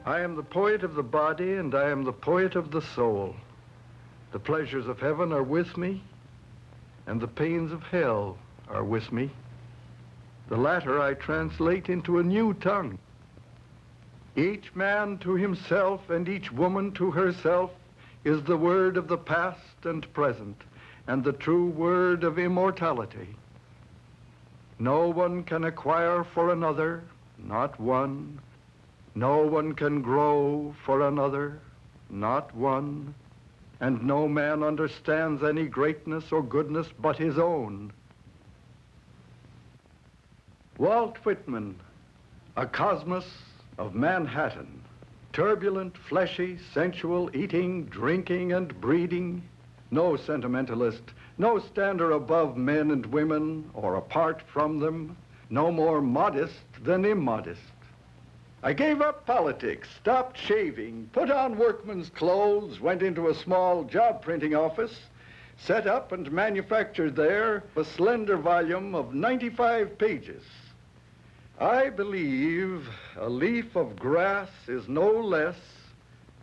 I am the poet of the body, and I am the poet of the soul. The pleasures of heaven are with me, and the pains of hell are with me. The latter I translate into a new tongue. Each man to himself and each woman to herself is the word of the past and present, and the true word of immortality. No one can acquire for another, not one. No one can grow for another, not one. And no man understands any greatness or goodness but his own. Walt Whitman, a cosmos of Manhattan, turbulent, fleshy, sensual, eating, drinking, and breeding, no sentimentalist, no stander above men and women or apart from them, no more modest than immodest. I gave up politics, stopped shaving, put on workman's clothes, went into a small job printing office, set up and manufactured there a slender volume of 95 pages. I believe a leaf of grass is no less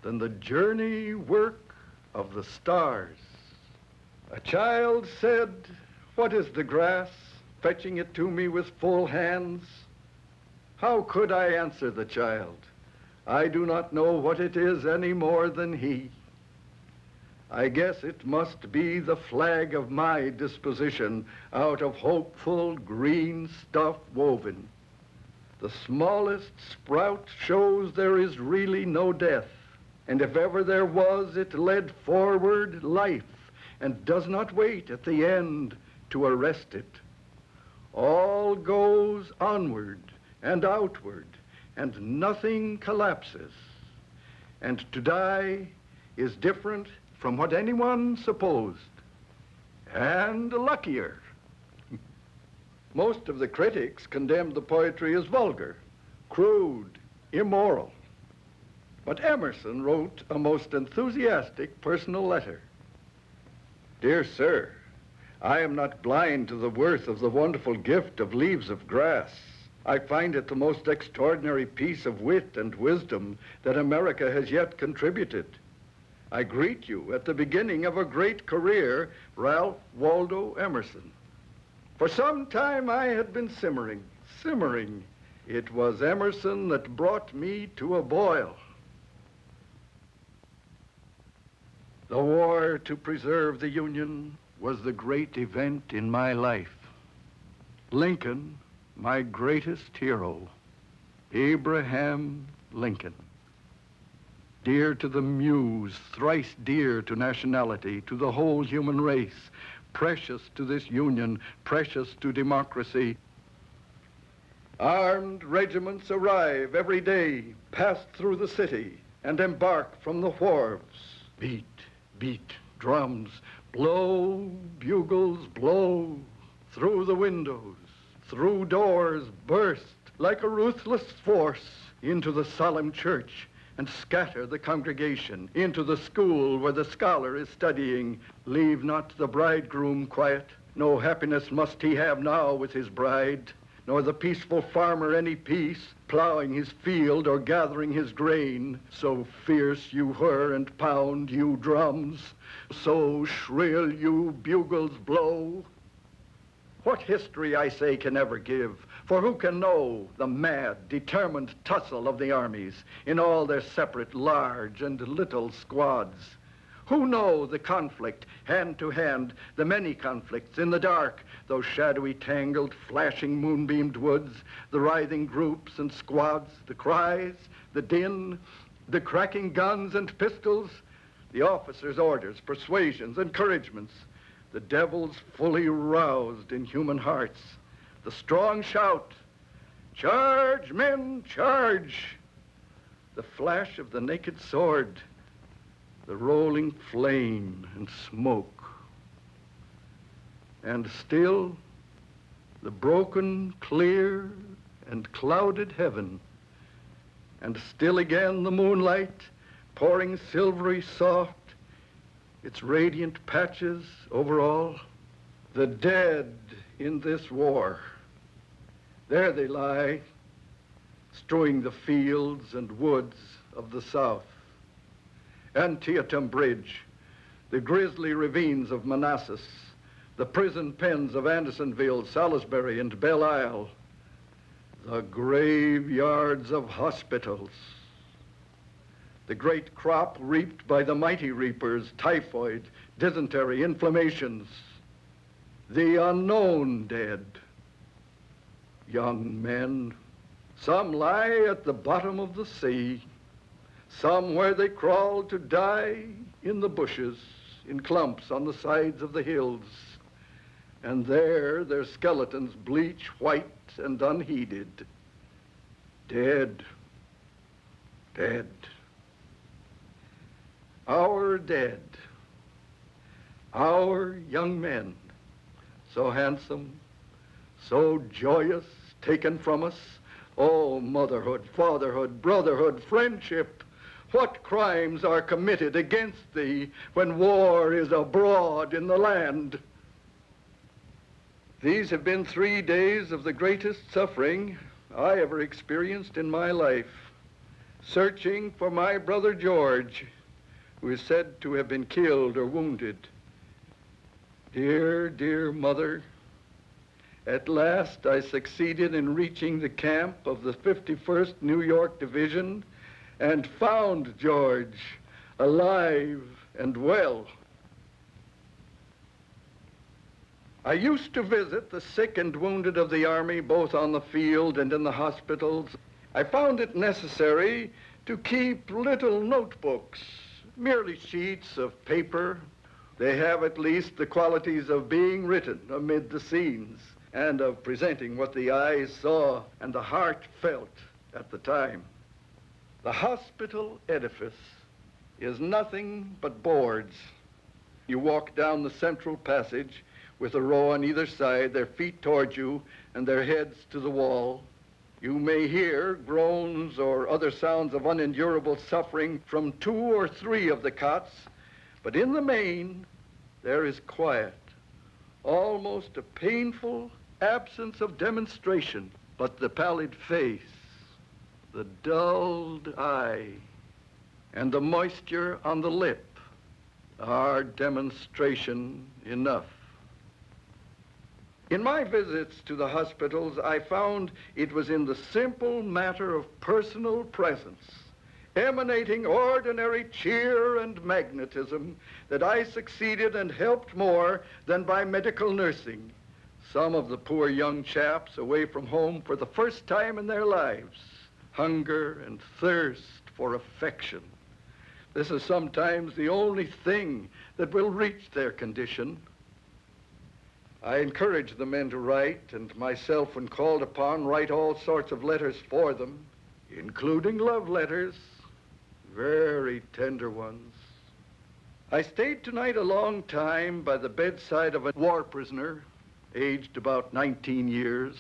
than the journey work of the stars. A child said, "What is the grass?" fetching it to me with full hands. How could I answer the child? I do not know what it is any more than he. I guess it must be the flag of my disposition, out of hopeful green stuff woven. The smallest sprout shows there is really no death, and if ever there was, it led forward life, and does not wait at the end to arrest it. All goes onward and outward, and nothing collapses. And to die is different from what anyone supposed, and luckier. Most of the critics condemned the poetry as vulgar, crude, immoral. But Emerson wrote a most enthusiastic personal letter. "Dear sir, I am not blind to the worth of the wonderful gift of Leaves of Grass. I find it the most extraordinary piece of wit and wisdom that America has yet contributed. I greet you at the beginning of a great career, Ralph Waldo Emerson." For some time I had been simmering. It was Emerson that brought me to a boil. The war to preserve the Union was the great event in my life. Lincoln, my greatest hero, Abraham Lincoln. Dear to the muse, thrice dear to nationality, to the whole human race, precious to this union, precious to democracy. Armed regiments arrive every day, pass through the city, and embark from the wharves. Beat, beat, drums, blow, bugles, blow, through the windows, through doors, burst like a ruthless force into the solemn church, and scatter the congregation into the school where the scholar is studying. Leave not the bridegroom quiet. No happiness must he have now with his bride, nor the peaceful farmer any peace, plowing his field or gathering his grain. So fierce you whir and pound, you drums, so shrill you bugles blow. What history, I say, can ever give? For who can know the mad, determined tussle of the armies in all their separate large and little squads? Who know the conflict, hand to hand, the many conflicts in the dark, those shadowy, tangled, flashing, moonbeamed woods, the writhing groups and squads, the cries, the din, the cracking guns and pistols, the officers' orders, persuasions, encouragements, the devils fully roused in human hearts, the strong shout, "Charge, men, charge!" The flash of the naked sword, the rolling flame and smoke. And still, the broken, clear, and clouded heaven. And still again the moonlight, pouring silvery soft, its radiant patches over all. The dead in this war, there they lie, strewing the fields and woods, of the South, Antietam Bridge, the grisly ravines of Manassas, the prison pens of Andersonville, Salisbury, and Belle Isle, the graveyards of hospitals, the great crop reaped by the mighty reapers, typhoid, dysentery, inflammations, the unknown dead, young men. Some lie at the bottom of the sea, some where they crawl to die in the bushes, in clumps on the sides of the hills, and there their skeletons bleach white and unheeded. Dead, dead. Our dead, our young men, so handsome, so joyous, taken from us. Oh, motherhood, fatherhood, brotherhood, friendship, what crimes are committed against thee when war is abroad in the land? These have been 3 days of the greatest suffering I ever experienced in my life, searching for my brother George, who is said to have been killed or wounded. Dear, dear mother, at last I succeeded in reaching the camp of the 51st New York Division and found George alive and well. I used to visit the sick and wounded of the Army, both on the field and in the hospitals. I found it necessary to keep little notebooks, merely sheets of paper. They have at least the qualities of being written amid the scenes and of presenting what the eyes saw and the heart felt at the time. The hospital edifice is nothing but boards. You walk down the central passage with a row on either side, their feet toward you and their heads to the wall. You may hear groans or other sounds of unendurable suffering from 2 or 3 of the cots, but in the main, there is quiet, almost a painful absence of demonstration, but the pallid face, the dulled eye, and the moisture on the lip are demonstration enough. In my visits to the hospitals, I found it was in the simple matter of personal presence, emanating ordinary cheer and magnetism, that I succeeded and helped more than by medical nursing some of the poor young chaps away from home for the first time in their lives. Hunger and thirst for affection. This is sometimes the only thing that will reach their condition. I encourage the men to write, and myself, when called upon, write all sorts of letters for them, including love letters, very tender ones. I stayed tonight a long time by the bedside of a war prisoner, aged about 19 years,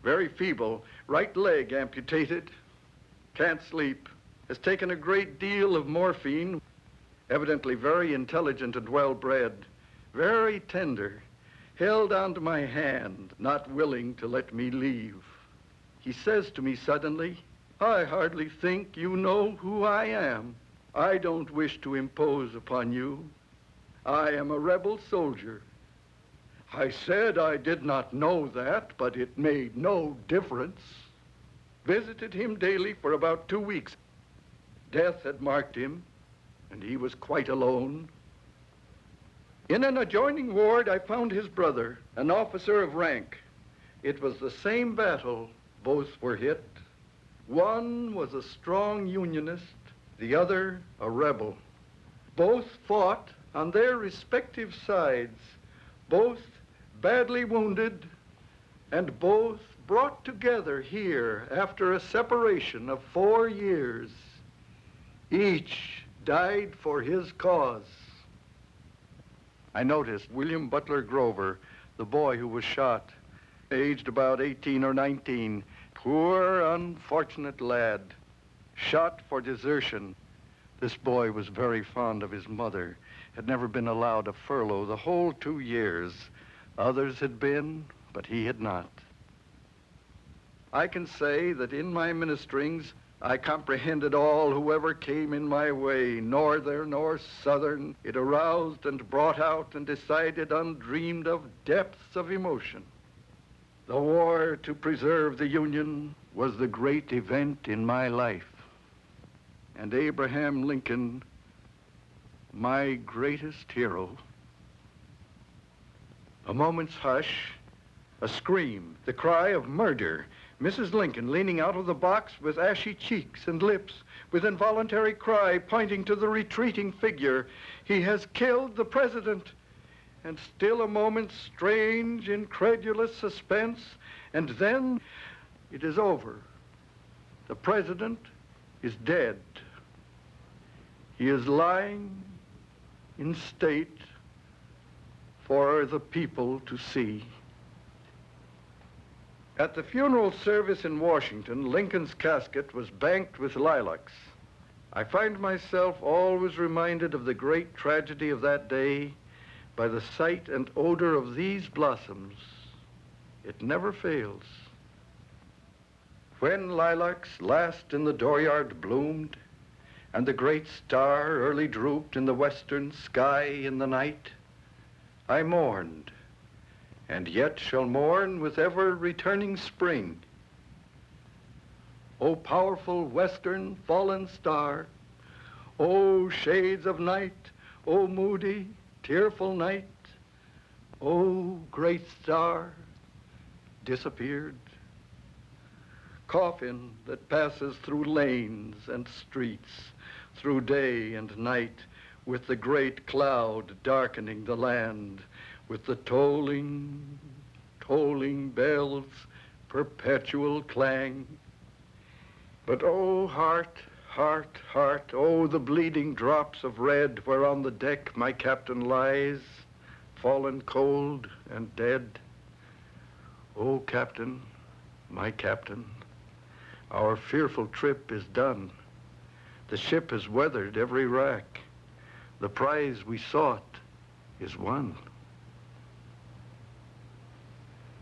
very feeble, right leg amputated, can't sleep, has taken a great deal of morphine, evidently very intelligent and well-bred, very tender, held onto my hand, not willing to let me leave. He says to me suddenly, "I hardly think you know who I am. I don't wish to impose upon you. I am a rebel soldier." I said I did not know that, but it made no difference. Visited him daily for about 2 weeks. Death had marked him, and he was quite alone. In an adjoining ward, I found his brother, an officer of rank. It was the same battle. Both were hit. One was a strong Unionist, the other a rebel. Both fought on their respective sides, both badly wounded, and both brought together here after a separation of 4 years. Each died for his cause. I noticed William Butler Grover, the boy who was shot, aged about 18 or 19, poor, unfortunate lad, shot for desertion. This boy was very fond of his mother, had never been allowed a furlough the whole 2 years. Others had been, but he had not. I can say that in my ministerings, I comprehended all whoever came in my way, northern or southern. It aroused and brought out and decided undreamed of depths of emotion. The war to preserve the Union was the great event in my life. And Abraham Lincoln, my greatest hero. A moment's hush, a scream, the cry of murder. Mrs. Lincoln leaning out of the box with ashy cheeks and lips, with involuntary cry pointing to the retreating figure. He has killed the president. And still a moment's strange, incredulous suspense, and then it is over. The president is dead. He is lying in state for the people to see. At the funeral service in Washington, Lincoln's casket was banked with lilacs. I find myself always reminded of the great tragedy of that day by the sight and odor of these blossoms. It never fails. When lilacs last in the dooryard bloomed, and the great star early drooped in the western sky in the night, I mourned, and yet shall mourn with ever-returning spring. O powerful western fallen star, O shades of night, O moody, tearful night, O great star, disappeared. Coffin that passes through lanes and streets, through day and night, with the great cloud darkening the land, with the tolling, tolling bells, perpetual clang. But oh, heart, heart, heart, oh, the bleeding drops of red where on the deck my captain lies, fallen cold and dead. Oh, captain, my captain, our fearful trip is done. The ship has weathered every wrack. The prize we sought is won.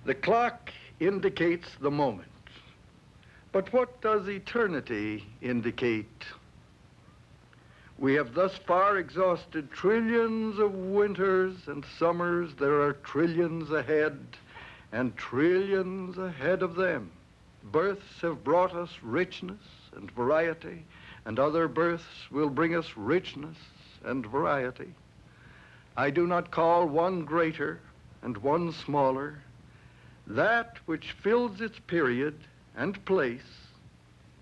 The clock indicates the moment. But what does eternity indicate? We have thus far exhausted trillions of winters and summers. There are trillions ahead and trillions ahead of them. Births have brought us richness and variety, and other births will bring us richness and variety. I do not call one greater and one smaller. That which fills its period and place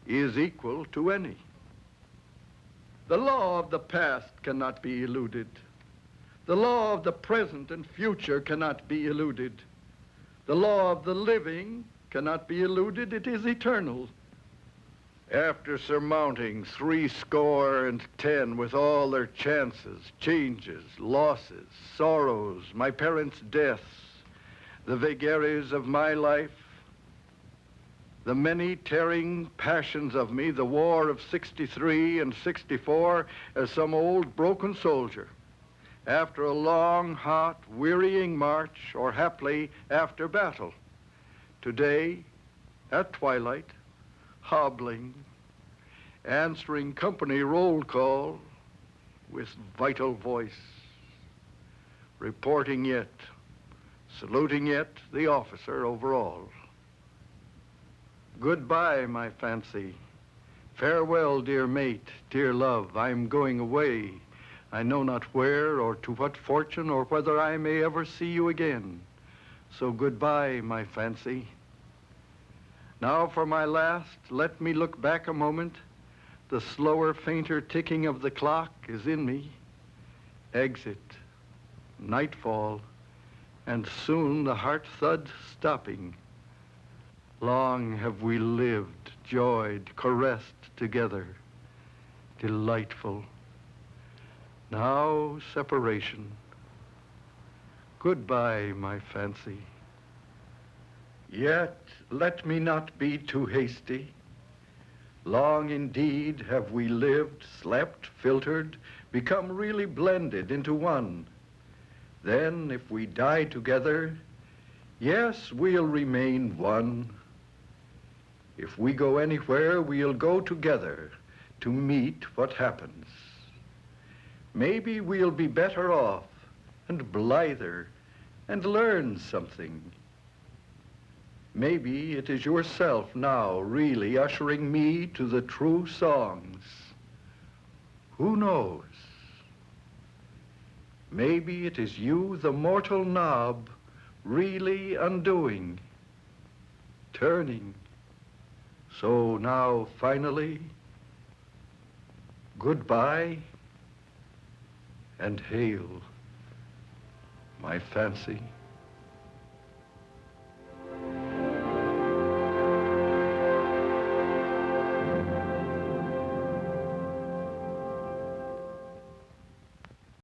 is equal to any. The law of the past cannot be eluded. The law of the present and future cannot be eluded. The law of the living cannot be eluded. It is eternal. After surmounting 70 with all their chances, changes, losses, sorrows, my parents' deaths, the vagaries of my life, the many tearing passions of me, the war of 63 and 64, as some old broken soldier, after a long, hot, wearying march, or haply after battle, today, at twilight, hobbling, answering company roll call with vital voice, reporting yet, saluting yet the officer over all. Goodbye, my fancy. Farewell, dear mate, dear love. I'm going away. I know not where or to what fortune or whether I may ever see you again. So goodbye, my fancy. Now for my last, let me look back a moment. The slower, fainter ticking of the clock is in me. Exit, nightfall, and soon the heart thud stopping. Long have we lived, joyed, caressed together. Delightful. Now separation. Goodbye, my fancy. Yet let me not be too hasty. Long indeed have we lived, slept, filtered, become really blended into one. Then if we die together, yes, we'll remain one. If we go anywhere, we'll go together to meet what happens. Maybe we'll be better off and blither and learn something. Maybe it is yourself now really ushering me to the true songs. Who knows? Maybe it is you, the mortal knob, really undoing, turning. So now, finally, goodbye and hail, my fancy.